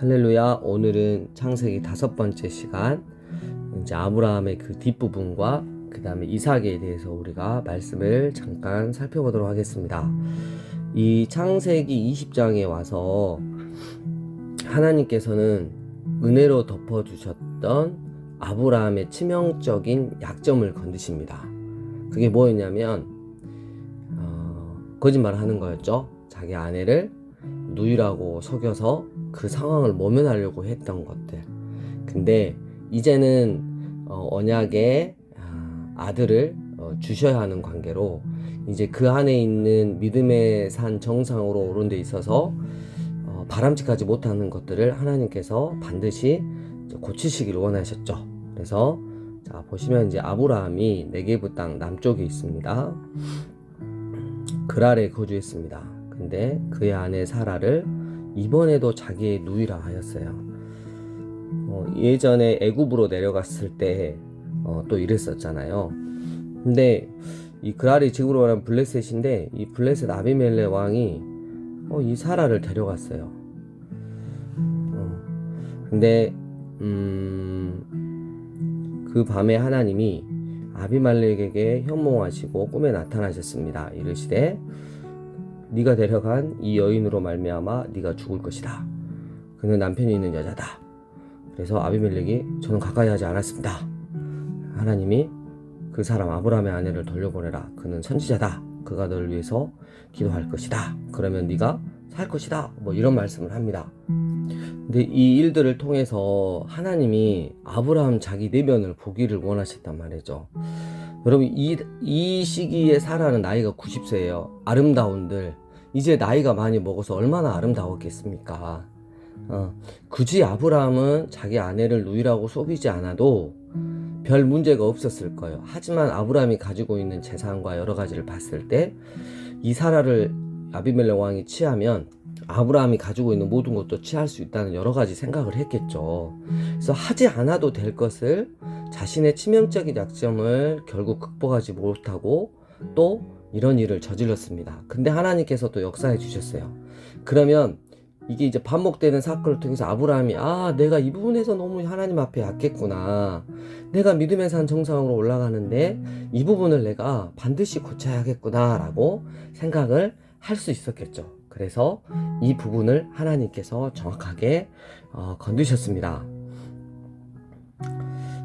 할렐루야. 오늘은 창세기 5번째 시간, 이제 아브라함의 그 뒷부분과 그 다음에 이삭에 대해서 우리가 말씀을 잠깐 살펴보도록 하겠습니다. 이 창세기 20장에 와서 하나님께서는 은혜로 덮어주셨던 아브라함의 치명적인 약점을 건드십니다. 그게 뭐였냐면 거짓말을 하는 거였죠. 자기 아내를 누이라고 속여서 그 상황을 모면하려고 했던 것들. 근데 이제는 언약의 아들을 주셔야 하는 관계로 이제 그 안에 있는 믿음의 산 정상으로 오른 데 있어서 바람직하지 못하는 것들을 하나님께서 반드시 고치시기를 원하셨죠. 그래서 자 보시면 이제 아브라함이 네게브 땅 남쪽에 있습니다. 그랄에 거주했습니다. 근데 그의 아내 사라를 이번에도 자기의 누이라 하였어요. 예전에 애굽으로 내려갔을 때 또 이랬었잖아요. 근데 이 그랄이 지금으로 말하면 블레셋인데 이 블레셋 아비멜레 왕이 이 사라를 데려갔어요. 근데 그 밤에 하나님이 아비멜렉에게 현몽하시고 꿈에 나타나셨습니다. 이르시되 네가 데려간 이 여인으로 말미암아 네가 죽을 것이다. 그는 남편이 있는 여자다. 그래서 아비멜렉이 저는 가까이 하지 않았습니다. 하나님이 그 사람 아브라함의 아내를 돌려보내라. 그는 선지자다. 그가 너를 위해서 기도할 것이다. 그러면 네가 살 것이다. 뭐 이런 말씀을 합니다. 근데 이 일들을 통해서 하나님이 아브라함 자기 내면을 보기를 원하셨단 말이죠. 여러분 이 시기에 사라는 나이가 90세예요. 아름다운들 이제 나이가 많이 먹어서 얼마나 아름다웠겠습니까? 굳이 아브라함은 자기 아내를 누이라고 속이지 않아도 별 문제가 없었을 거예요. 하지만 아브라함이 가지고 있는 재산과 여러 가지를 봤을 때 이 사라를 아비멜렉 왕이 취하면 아브라함이 가지고 있는 모든 것도 취할 수 있다는 여러 가지 생각을 했겠죠. 그래서 하지 않아도 될 것을 자신의 치명적인 약점을 결국 극복하지 못하고 또 이런 일을 저질렀습니다. 근데 하나님께서 또 역사해 주셨어요. 그러면 이게 이제 반복되는 사건을 통해서 아브라함이 내가 이 부분에서 너무 하나님 앞에 약했구나. 내가 믿음의 산 정상으로 올라가는데 이 부분을 내가 반드시 고쳐야겠구나 라고 생각을 할 수 있었겠죠. 그래서 이 부분을 하나님께서 정확하게 건드셨습니다.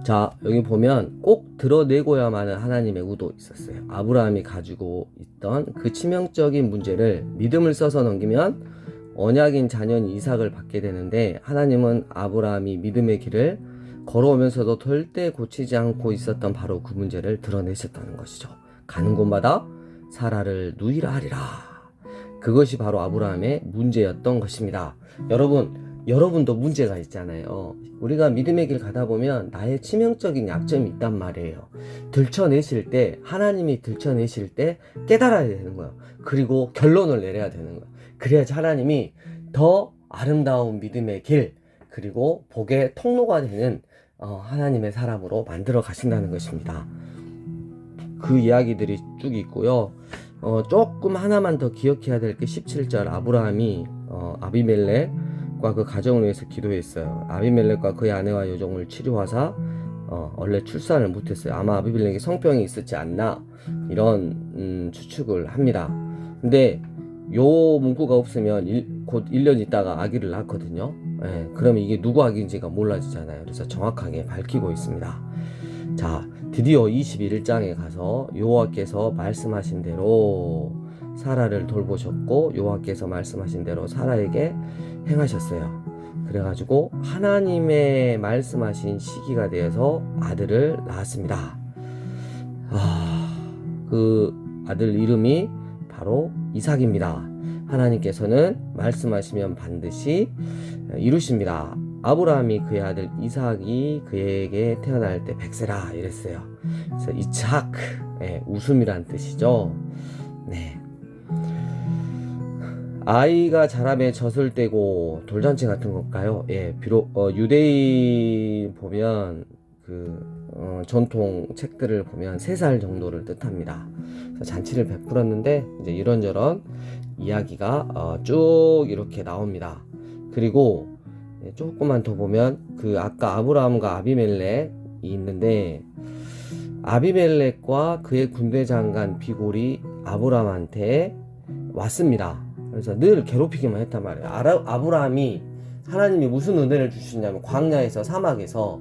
자, 여기 보면 꼭 드러내고야만 하는 하나님의 의도 있었어요. 아브라함이 가지고 있던 그 치명적인 문제를 믿음을 써서 넘기면 언약인 자녀인 이삭을 받게 되는데 하나님은 아브라함이 믿음의 길을 걸어오면서도 절대 고치지 않고 있었던 바로 그 문제를 드러내셨다는 것이죠. 가는 곳마다 사라를 누이라 하리라. 그것이 바로 아브라함의 문제였던 것입니다. 여러분도 문제가 있잖아요. 우리가 믿음의 길 가다 보면 나의 치명적인 약점이 있단 말이에요. 하나님이 들춰내실 때 깨달아야 되는 거예요. 그리고 결론을 내려야 되는 거예요. 그래야지 하나님이 더 아름다운 믿음의 길, 그리고 복의 통로가 되는 하나님의 사람으로 만들어 가신다는 것입니다. 그 이야기들이 쭉 있고요. 조금 하나만 더 기억해야 될 게 17절 아브라함이 아비멜렉과 그 가정을 위해서 기도했어요. 아비멜렉과 그의 아내와 여종을 치료하사 원래 출산을 못했어요. 아마 아비멜렉이 성병이 있었지 않나 이런 추측을 합니다. 근데 요 문구가 없으면 곧 1년 있다가 아기를 낳거든요. 그러면 이게 누구 아기인지가 몰라지잖아요. 그래서 정확하게 밝히고 있습니다. 자, 드디어 21장에 가서 여호와께서 말씀하신 대로 사라를 돌보셨고 여호와께서 말씀하신 대로 사라에게 행하셨어요. 그래가지고 하나님의 말씀하신 시기가 되어서 아들을 낳았습니다. 그 아들 이름이 바로 이삭입니다. 하나님께서는 말씀하시면 반드시 이루십니다. 아브라함이 그의 아들 이삭이 그에게 태어날 때 100세라 이랬어요. 그래서 이삭, 웃음이란 뜻이죠. 네. 아이가 자라매 젖을 떼고 돌잔치 같은 걸까요? 비록 유대인 보면 전통 책들을 보면 3살 정도를 뜻합니다. 그래서 잔치를 베풀었는데 이제 이런저런 이야기가 쭉 이렇게 나옵니다. 그리고 조금만 더 보면 그 아까 아브라함과 아비멜렉이 있는데 아비멜렉과 그의 군대 장관 비골이 아브라함한테 왔습니다. 그래서 늘 괴롭히기만 했단 말이에요. 아브라함이 하나님이 무슨 은혜를 주셨냐면 광야에서 사막에서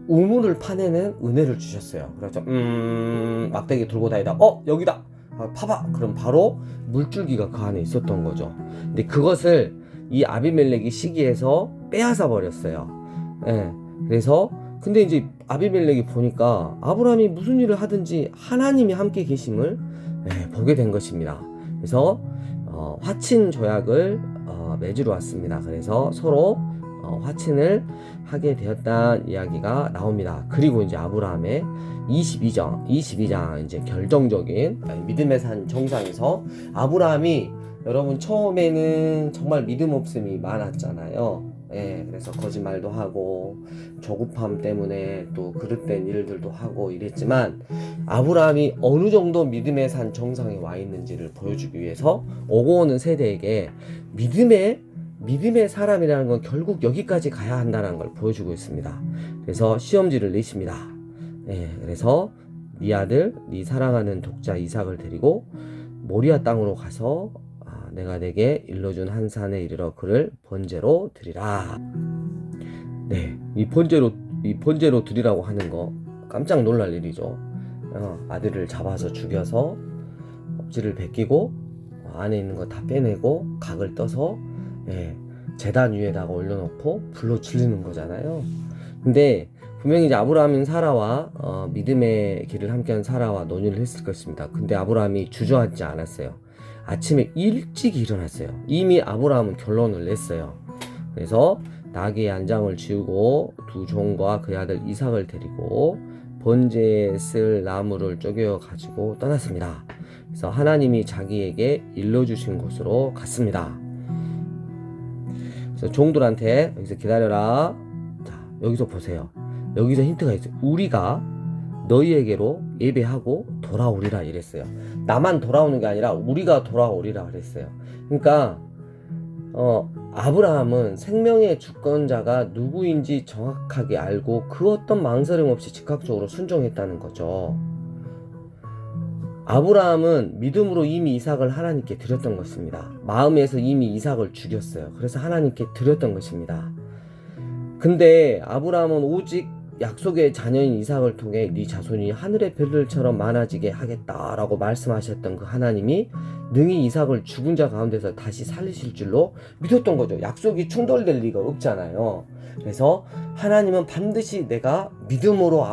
우물을 파내는 은혜를 주셨어요. 그래서 막대기 들고 다니다 여기다 파봐. 그럼 바로 물줄기가 그 안에 있었던 거죠. 근데 그것을 이 아비멜렉이 시기해서 빼앗아 버렸어요. 예. 그래서 근데 이제 아비멜렉이 보니까 아브라함이 무슨 일을 하든지 하나님이 함께 계심을 보게 된 것입니다. 그래서 화친 조약을 맺으러 왔습니다. 그래서 서로 화친을 하게 되었다는 이야기가 나옵니다. 그리고 이제 아브라함의 22장 이제 결정적인 믿음의 산 정상에서 아브라함이 여러분 처음에는 정말 믿음 없음이 많았잖아요. 그래서 거짓말도 하고 조급함 때문에 또 그릇된 일들도 하고 이랬지만 아브라함이 어느 정도 믿음의 산 정상에 와 있는지를 보여주기 위해서 오고 오는 세대에게 믿음의 사람이라는 건 결국 여기까지 가야 한다는 걸 보여주고 있습니다. 그래서 시험지를 내십니다. 그래서 네 아들, 네 사랑하는 독자 이삭을 데리고 모리아 땅으로 가서 내가 내게 일러준 한 산에 이르러 그를 번제로 드리라. 이 번제로 드리라고 하는 거 깜짝 놀랄 일이죠. 아들을 잡아서 죽여서 껍질을 벗기고 안에 있는 거 다 빼내고 각을 떠서 제단 위에다가 올려놓고 불로 질리는 거잖아요. 근데 분명히 이제 아브라함은 사라와 믿음의 길을 함께한 사라와 논의를 했을 것입니다. 근데 아브라함이 주저하지 않았어요. 아침에 일찍 일어났어요. 이미 아브라함은 결론을 냈어요. 그래서 나귀의 안장을 지우고 두 종과 그의 아들 이삭을 데리고 번제에 쓸 나무를 쪼개어 가지고 떠났습니다. 그래서 하나님이 자기에게 일러주신 곳으로 갔습니다. 그래서 종들한테 여기서 기다려라. 자, 여기서 보세요. 여기서 힌트가 있어요. 우리가 너희에게로 예배하고 돌아오리라 이랬어요. 나만 돌아오는 게 아니라 우리가 돌아오리라 그랬어요. 그러니까 아브라함은 생명의 주권자가 누구인지 정확하게 알고 그 어떤 망설임 없이 즉각적으로 순종했다는 거죠. 아브라함은 믿음으로 이미 이삭을 하나님께 드렸던 것입니다. 마음에서 이미 이삭을 죽였어요. 그래서 하나님께 드렸던 것입니다. 근데 아브라함은 오직 약속의 자녀인 이삭을 통해 네 자손이 하늘의 별들처럼 많아지게 하겠다라고 말씀하셨던 그 하나님이 능히 이삭을 죽은 자 가운데서 다시 살리실 줄로 믿었던 거죠. 약속이 충돌될 리가 없잖아요. 그래서 하나님은 반드시 내가 믿음으로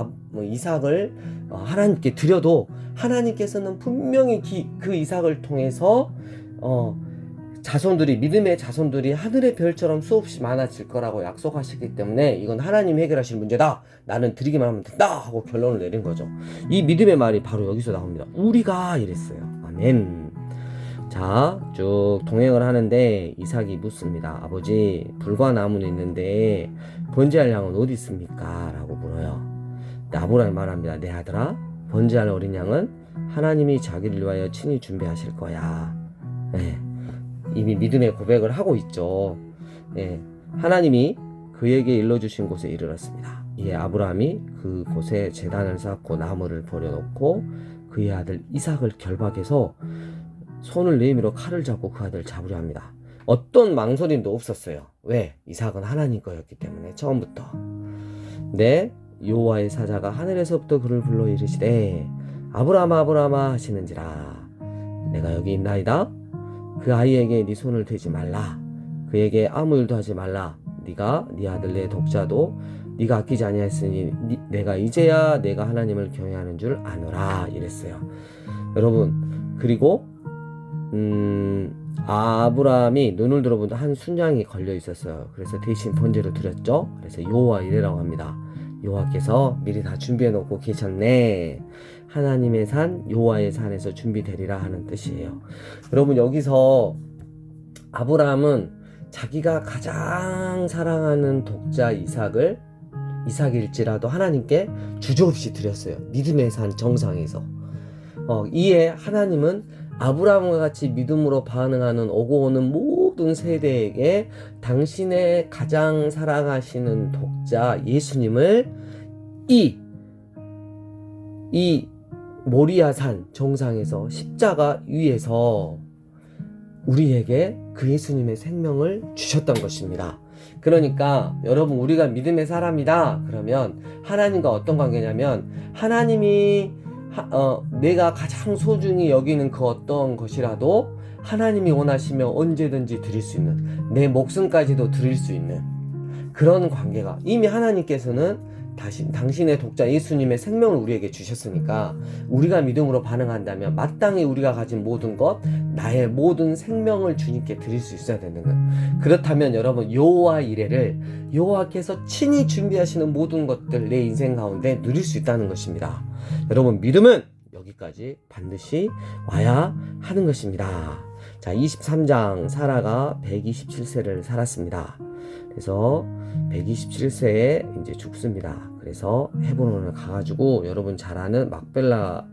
이삭을 하나님께 드려도 하나님께서는 분명히 그 이삭을 통해서 믿음의 자손들이 하늘의 별처럼 수없이 많아질 거라고 약속하셨기 때문에 이건 하나님이 해결하실 문제다. 나는 드리기만 하면 된다 하고 결론을 내린 거죠. 이 믿음의 말이 바로 여기서 나옵니다. 우리가 이랬어요. 아멘. 자, 쭉 동행을 하는데 이삭이 묻습니다. 아버지, 불과 나무는 있는데 번제할 양은 어디 있습니까? 라고 물어요. 아브라함이 말합니다. 내 아들아, 번제할 어린 양은 하나님이 자기를 위하여 친히 준비하실 거야. 이미 믿음의 고백을 하고 있죠. 하나님이 그에게 일러주신 곳에 이르렀습니다. 이에 아브라함이 그 곳에 제단을 쌓고 나무를 버려놓고 그의 아들 이삭을 결박해서 손을 내밀어 칼을 잡고 그 아들을 잡으려 합니다. 어떤 망설임도 없었어요. 왜? 이삭은 하나님 거였기 때문에 처음부터. 네, 여호와의 사자가 하늘에서부터 그를 불러 이르시되 아브라함아 아브라함아 하시는지라 내가 여기 있나이다. 그 아이에게 네 손을 대지 말라. 그에게 아무 일도 하지 말라. 네가 네 아들 내 독자도 네가 아끼지 아니하였으니 내가 이제야 내가 하나님을 경외하는 줄 아노라 이랬어요. 여러분, 그리고 아브라함이 눈을 들어보니 한 순양이 걸려 있었어요. 그래서 대신 번제로 드렸죠. 그래서 여호와 이레라고 합니다. 여호와께서 미리 다 준비해 놓고 계셨네. 하나님의 산 여호와의 산에서 준비되리라 하는 뜻이에요. 여러분, 여기서 아브라함은 자기가 가장 사랑하는 독자 이삭일지라도 하나님께 주저없이 드렸어요. 믿음의 산 정상에서. 이에 하나님은 아브라함과 같이 믿음으로 반응하는 오고 오는 모든 모든 세대에게 당신의 가장 사랑하시는 독자 예수님을 이 모리아산 정상에서 십자가 위에서 우리에게 그 예수님의 생명을 주셨던 것입니다. 그러니까 여러분, 우리가 믿음의 사람이다 그러면 하나님과 어떤 관계냐면, 하나님이 내가 가장 소중히 여기는 그 어떤 것이라도 하나님이 원하시면 언제든지 드릴 수 있는, 내 목숨까지도 드릴 수 있는 그런 관계가, 이미 하나님께서는 당신의 독자 예수님의 생명을 우리에게 주셨으니까 우리가 믿음으로 반응한다면 마땅히 우리가 가진 모든 것, 나의 모든 생명을 주님께 드릴 수 있어야 되는 거예요. 그렇다면 여러분, 여호와 이레를, 여호와께서 친히 준비하시는 모든 것들 내 인생 가운데 누릴 수 있다는 것입니다. 여러분, 믿음은 여기까지 반드시 와야 하는 것입니다. 자, 23장 사라가 127세를 살았습니다. 그래서 127세에 이제 죽습니다. 그래서 헤브론을 가가지고 여러분 잘 아는 막벨라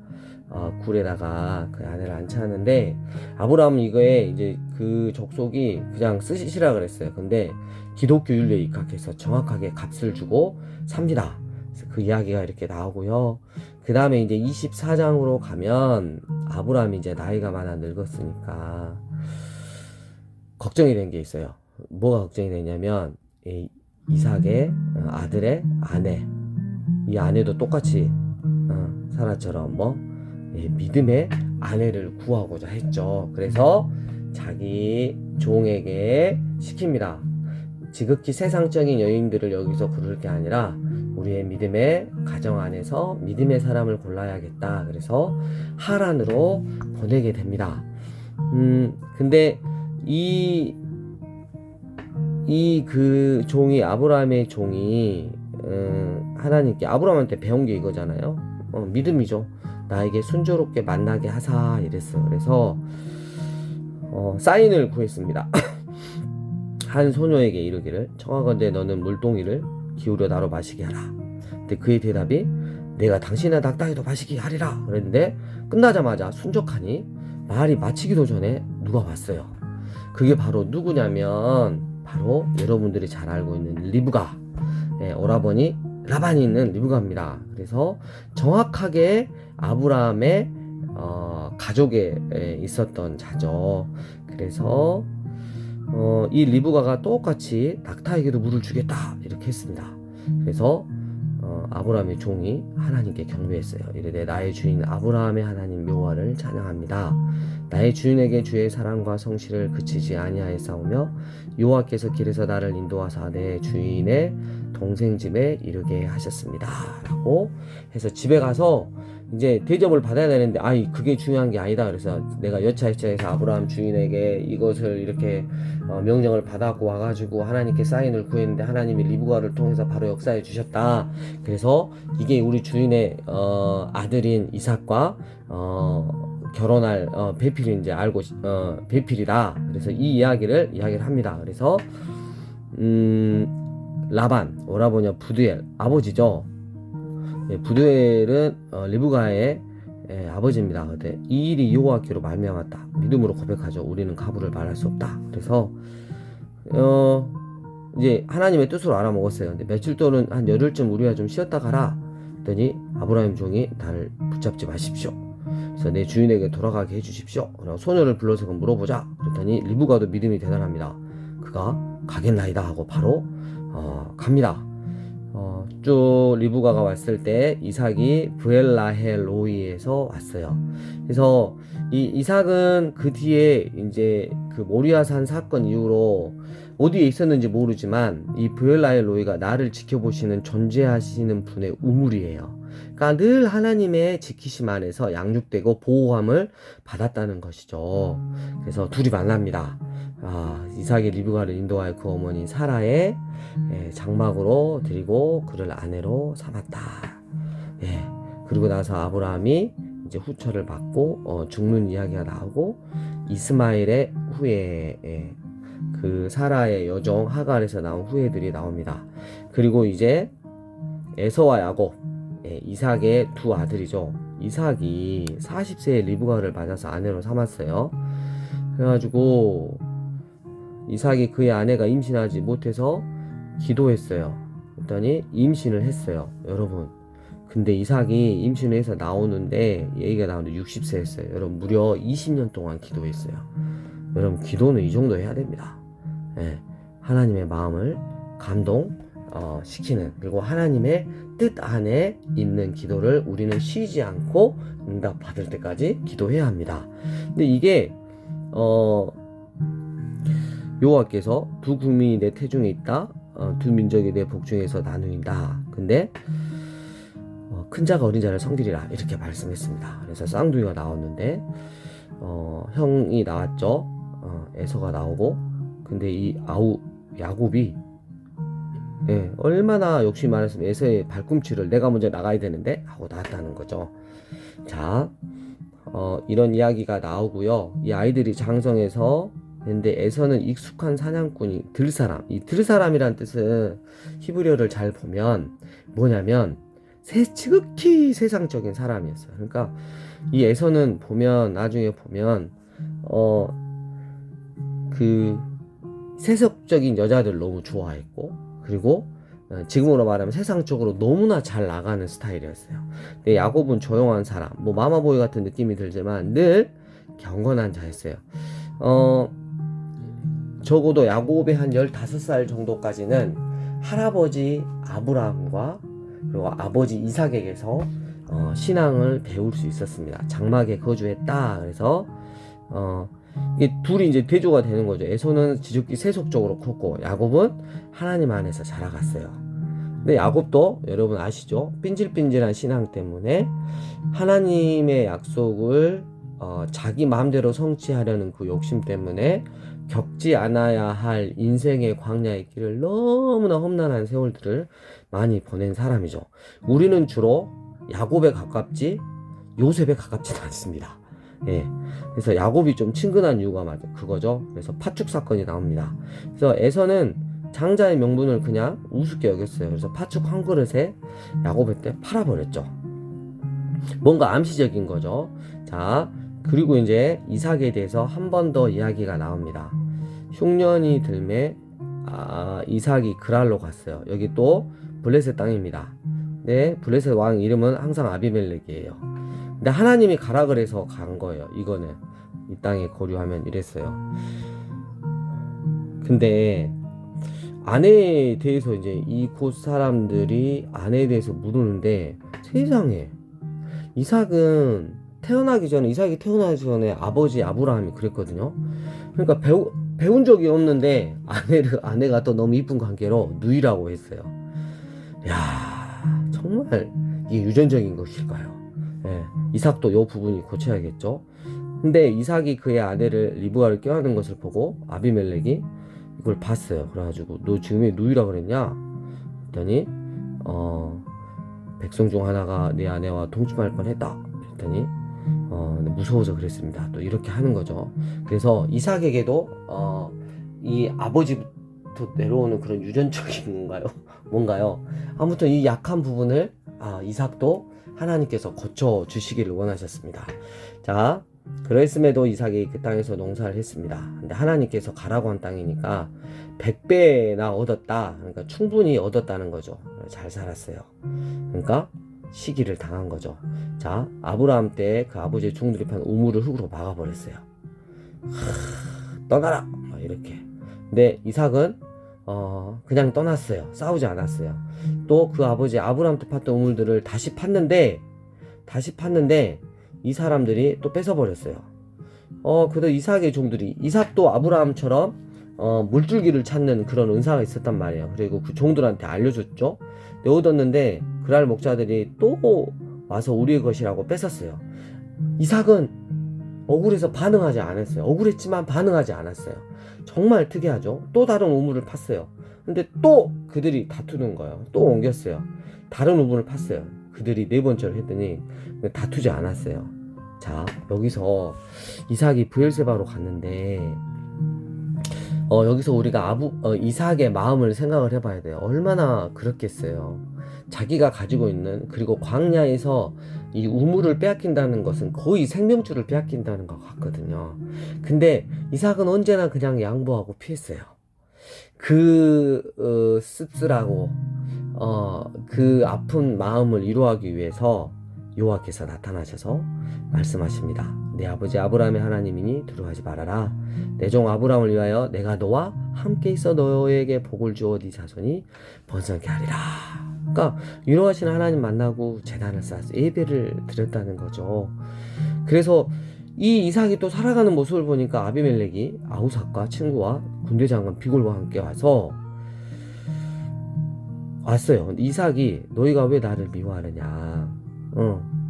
굴에다가 그 아내를 안치하는데, 아브라함은 이거에 이제 그 족속이 그냥 쓰시라 그랬어요. 근데 기독교 윤리에 입각해서 정확하게 값을 주고 삽니다. 그래서 그 이야기가 이렇게 나오고요. 그 다음에 이제 24장으로 가면 아브라함이 이제 나이가 많아 늙었으니까 걱정이 된 게 있어요. 뭐가 걱정이 되냐면, 이삭의 아들의 아내, 이 아내도 똑같이 사라처럼 믿음의 아내를 구하고자 했죠. 그래서 자기 종에게 시킵니다. 지극히 세상적인 여인들을 여기서 부를 게 아니라 우리의 믿음의 가정 안에서 믿음의 사람을 골라야겠다. 그래서 하란으로 보내게 됩니다. 근데 그 종이, 아브라함의 종이 하나님께, 아브라함한테 배운 게 이거잖아요. 믿음이죠. 나에게 순조롭게 만나게 하사 이랬어요. 그래서 사인을 구했습니다. 한 소녀에게 이르기를, 청하건대 너는 물동이를 기울여 나로 마시게 하라. 근데 그의 대답이, 내가 당신의 낙타에도 마시게 하리라 그랬는데, 끝나자마자 순적하니 말이 마치기도 전에 누가 왔어요. 그게 바로 누구냐면, 바로 여러분들이 잘 알고 있는 리브가, 오라버니 라반이 있는 리브가입니다. 그래서 정확하게 아브라함의 가족에 있었던 자죠. 그래서 이 리브가가 똑같이 낙타에게도 물을 주겠다 이렇게 했습니다. 그래서 아브라함의 종이 하나님께 경배했어요. 이르되 나의 주인 아브라함의 하나님 여호와를 찬양합니다. 나의 주인에게 주의 사랑과 성실을 그치지 아니하였사오며 여호와께서 길에서 나를 인도하사 내 주인의 동생 집에 이르게 하셨습니다. 라고 해서 집에 가서 이제 대접을 받아야 되는데, 그게 중요한 게 아니다. 그래서 내가 여차여차해서 아브라함 주인에게 이것을 이렇게 명령을 받았고 와가지고 하나님께 사인을 구했는데 하나님이 리브가를 통해서 바로 역사해 주셨다. 그래서 이게 우리 주인의 아들인 이삭과 결혼할 배필인지 알고 배필이다. 그래서 이 이야기를 합니다. 그래서 라반, 오라버니 부두엘, 아버지죠. 부두엘은 리브가의 아버지입니다. 근데 이 일이 여호와께로 말미암았다. 믿음으로 고백하죠. 우리는 가부를 말할 수 없다. 그래서 이제 하나님의 뜻으로 알아먹었어요. 근데 며칠 동안 한 열흘쯤 우리가 좀 쉬었다 가라. 그랬더니 아브라함 종이 나를 붙잡지 마십시오. 그래서 내 주인에게 돌아가게 해주십시오. 그리고 소녀를 불러서 물어보자. 그랬더니 리브가도 믿음이 대단합니다. 그가 가겠나이다 하고 바로 갑니다. 쭉 리브가가 왔을 때 이삭이 브엘라헬로이에서 왔어요. 그래서 이 이삭은 그 뒤에 이제 그 모리아산 사건 이후로 어디에 있었는지 모르지만 이 브엘라헬로이가 나를 지켜보시는 존재하시는 분의 우물이에요. 그러니까 늘 하나님의 지키심 안에서 양육되고 보호함을 받았다는 것이죠. 그래서 둘이 만납니다. 이삭이 리브가를 인도하여 그 어머니 사라의 장막으로 드리고 그를 아내로 삼았다. 그리고 나서 아브라함이 이제 후처를 받고 죽는 이야기가 나오고, 이스마엘의 후예, 그 사라의 여종 하갈에서 나온 후예들이 나옵니다. 그리고 이제 에서와 야곱, 이삭의 두 아들이죠. 이삭이 40세에 리브가를 맞아서 아내로 삼았어요. 그래가지고 이삭이 그의 아내가 임신하지 못해서 기도했어요. 그랬더니 임신을 했어요. 여러분, 근데 이삭이 임신을 해서 나오는데, 얘기가 나오는데 60세였어요. 여러분, 무려 20년 동안 기도했어요. 여러분, 기도는 이 정도 해야 됩니다. 예, 하나님의 마음을 감동 시키는, 그리고 하나님의 뜻 안에 있는 기도를 우리는 쉬지 않고 응답 받을 때까지 기도해야 합니다. 근데 이게 여호와께서 두 국민이 내 태중에 있다, 두 민족이 내 복중에서 나누인다. 근데 큰 자가 어린 자를 섬기리라, 이렇게 말씀했습니다. 그래서 쌍둥이가 나왔는데 형이 나왔죠. 에서가 나오고, 근데 이 야곱이 얼마나 욕심이 많았으면 에서의 발꿈치를 내가 먼저 나가야 되는데 하고 나왔다는 거죠. 자, 이런 이야기가 나오고요. 이 아이들이 장성해서, 근데 에서는 익숙한 사냥꾼이 들사람. 이 들사람이란 뜻은 히브리어를 잘 보면 뭐냐면 지극히 세상적인 사람이었어요. 그러니까 이 에서는 보면, 나중에 보면 그 세속적인 여자들 너무 좋아했고, 그리고 지금으로 말하면 세상적으로 너무나 잘 나가는 스타일이었어요. 근데 야곱은 조용한 사람, 뭐 마마보이 같은 느낌이 들지만 늘 경건한 자였어요. 적어도 야곱의 한 15살 정도까지는 할아버지 아브라함과 그리고 아버지 이삭에게서 신앙을 배울 수 있었습니다. 장막에 거주했다. 그래서 이게 둘이 이제 대조가 되는 거죠. 에서는 지극히 세속적으로 컸고, 야곱은 하나님 안에서 자라갔어요. 근데 야곱도 여러분 아시죠? 삔질삔질한 신앙 때문에 하나님의 약속을 자기 마음대로 성취하려는 그 욕심 때문에 겪지 않아야 할 인생의 광야의 길을 너무나 험난한 세월들을 많이 보낸 사람이죠. 우리는 주로 야곱에 가깝지 요셉에 가깝지는 않습니다. 예. 그래서 야곱이 좀 친근한 이유가 맞아 그거죠. 그래서 파축 사건이 나옵니다. 그래서 에서는 장자의 명분을 그냥 우습게 여겼어요. 그래서 파축 한 그릇에 야곱의 때 팔아버렸죠. 뭔가 암시적인 거죠. 자, 그리고 이제 이삭에 대해서 한 번 더 이야기가 나옵니다. 흉년이 들매 이삭이 그랄로 갔어요. 여기 또 블레셋 땅입니다. 네, 블레셋 왕 이름은 항상 아비멜렉이에요. 근데 하나님이 가라 그래서 간 거예요. 이거는 이 땅에 거류하면 이랬어요. 근데 아내에 대해서 이제 이곳 사람들이 아내에 대해서 물으는데, 세상에, 이삭이 태어나기 전에 아버지 아브라함이 그랬거든요. 그러니까 배운 적이 없는데 아내가 또 너무 이쁜 관계로 누이라고 했어요. 야, 정말 이게 유전적인 것일까요? 예, 이삭도 이 부분이 고쳐야겠죠. 근데 이삭이 그의 아내를 리브가를 껴안는 것을 보고 아비멜렉이 이걸 봤어요. 그래가지고 너 지금 왜 누이라 그랬냐? 그랬더니 백성 중 하나가 내 아내와 동침할 뻔했다. 그랬더니 무서워서 그랬습니다. 또 이렇게 하는 거죠. 그래서 이삭에게도 이 아버지부터 내려오는 그런 유전적인 건가요? 뭔가요? 아무튼 이 약한 부분을 이삭도 하나님께서 고쳐 주시기를 원하셨습니다. 자, 그랬음에도 이삭이 그 땅에서 농사를 했습니다. 근데 하나님께서 가라고 한 땅이니까 100배나 얻었다. 그러니까 충분히 얻었다는 거죠. 잘 살았어요. 그러니까 시기를 당한 거죠. 자, 아브라함 때 그 아버지의 종들입한 우물을 흙으로 막아버렸어요. 떠나라! 이렇게. 근데 이삭은 그냥 떠났어요. 싸우지 않았어요. 또 그 아버지 아브라함 때 팠던 우물들을 다시 팠는데 이 사람들이 또 뺏어버렸어요. 그래도 이삭의 종들이, 이삭도 아브라함처럼 물줄기를 찾는 그런 은사가 있었단 말이에요. 그리고 그 종들한테 알려줬죠. 얻었는데 그랄 목자들이 또 와서 우리의 것이라고 뺏었어요. 이삭은 억울해서 반응하지 않았어요. 억울했지만 반응하지 않았어요. 정말 특이하죠. 또 다른 우물을 팠어요. 근데 또 그들이 다투는 거예요. 또 옮겼어요. 다른 우물을 팠어요. 그들이 4번째를 했더니 다투지 않았어요. 자, 여기서 이삭이 브엘세바로 갔는데 여기서 우리가 이삭의 마음을 생각을 해봐야 돼요. 얼마나 그렇겠어요. 자기가 가지고 있는, 그리고 광야에서 이 우물을 빼앗긴다는 것은 거의 생명줄을 빼앗긴다는 것 같거든요. 근데 이삭은 언제나 그냥 양보하고 피했어요. 씁쓸하고 그 아픈 마음을 위로하기 위해서 여호와께서 나타나셔서 말씀하십니다. 내 아버지 아브라함의 하나님이니 두려워하지 말아라. 내 종 아브라함을 위하여 내가 너와 함께 있어 너에게 복을 주어 네 자손이 번성케 하리라. 그러니까 위로하시는 하나님 만나고 제단을 쌓아서 예배를 드렸다는 거죠. 그래서 이 이삭이 또 살아가는 모습을 보니까 아비멜렉이 아우삭과 친구와 군대 장관 비골과 함께 왔어요. 이삭이 너희가 왜 나를 미워하느냐?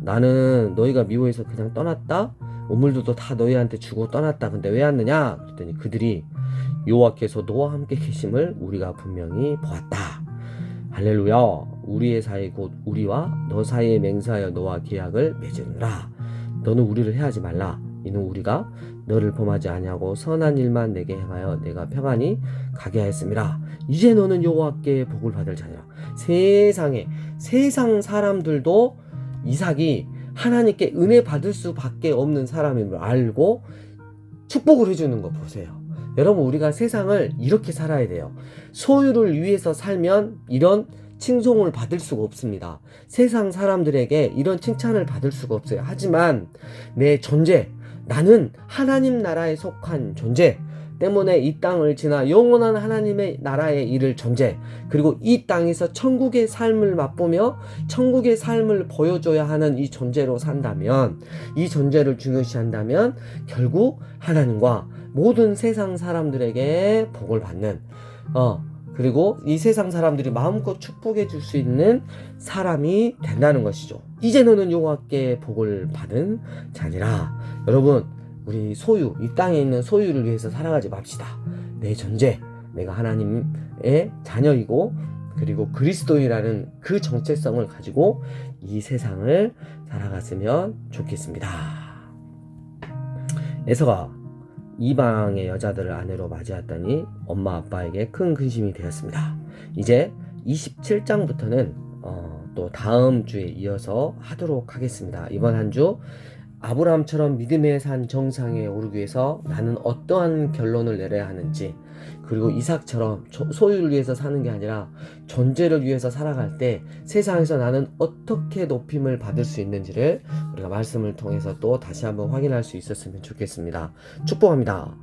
나는 너희가 미워해서 그냥 떠났다. 우물도 다 너희한테 주고 떠났다. 근데 왜 왔느냐? 그랬더니 그들이 여호와께서 너와 함께 계심을 우리가 분명히 보았다. 할렐루야. 우리의 사이 곧 우리와 너 사이에 맹세하여 너와 계약을 맺으느라. 너는 우리를 해하지 말라. 이는 우리가 너를 범하지 아니하고 선한 일만 내게 행하여 내가 평안히 가게 하였음이라. 이제 너는 여호와께 복을 받을 자니라. 세상 사람들도 이삭이 하나님께 은혜 받을 수밖에 없는 사람임을 알고 축복을 해주는 거 보세요. 여러분, 우리가 세상을 이렇게 살아야 돼요. 소유를 위해서 살면 이런 칭송을 받을 수가 없습니다. 세상 사람들에게 이런 칭찬을 받을 수가 없어요. 하지만 내 존재, 나는 하나님 나라에 속한 존재 때문에 이 땅을 지나 영원한 하나님의 나라에 이를 존재, 그리고 이 땅에서 천국의 삶을 맛보며 천국의 삶을 보여줘야 하는 이 존재로 산다면, 이 존재를 중요시한다면 결국 하나님과 모든 세상 사람들에게 복을 받는 그리고 이 세상 사람들이 마음껏 축복해 줄 수 있는 사람이 된다는 것이죠. 이제 너는 여호와께 복을 받은 자니라. 여러분, 우리 이 땅에 있는 소유를 위해서 살아가지 맙시다. 내 존재, 내가 하나님의 자녀이고 그리고 그리스도인이라는 그 정체성을 가지고 이 세상을 살아갔으면 좋겠습니다. 에서가 이방의 여자들을 아내로 맞이했더니 엄마 아빠에게 큰 근심이 되었습니다. 이제 27장부터는 또 다음 주에 이어서 하도록 하겠습니다. 이번 한 주 아브라함처럼 믿음의 산 정상에 오르기 위해서 나는 어떠한 결론을 내려야 하는지, 그리고 이삭처럼 소유를 위해서 사는 게 아니라 존재를 위해서 살아갈 때 세상에서 나는 어떻게 높임을 받을 수 있는지를 우리가 말씀을 통해서 또 다시 한번 확인할 수 있었으면 좋겠습니다. 축복합니다.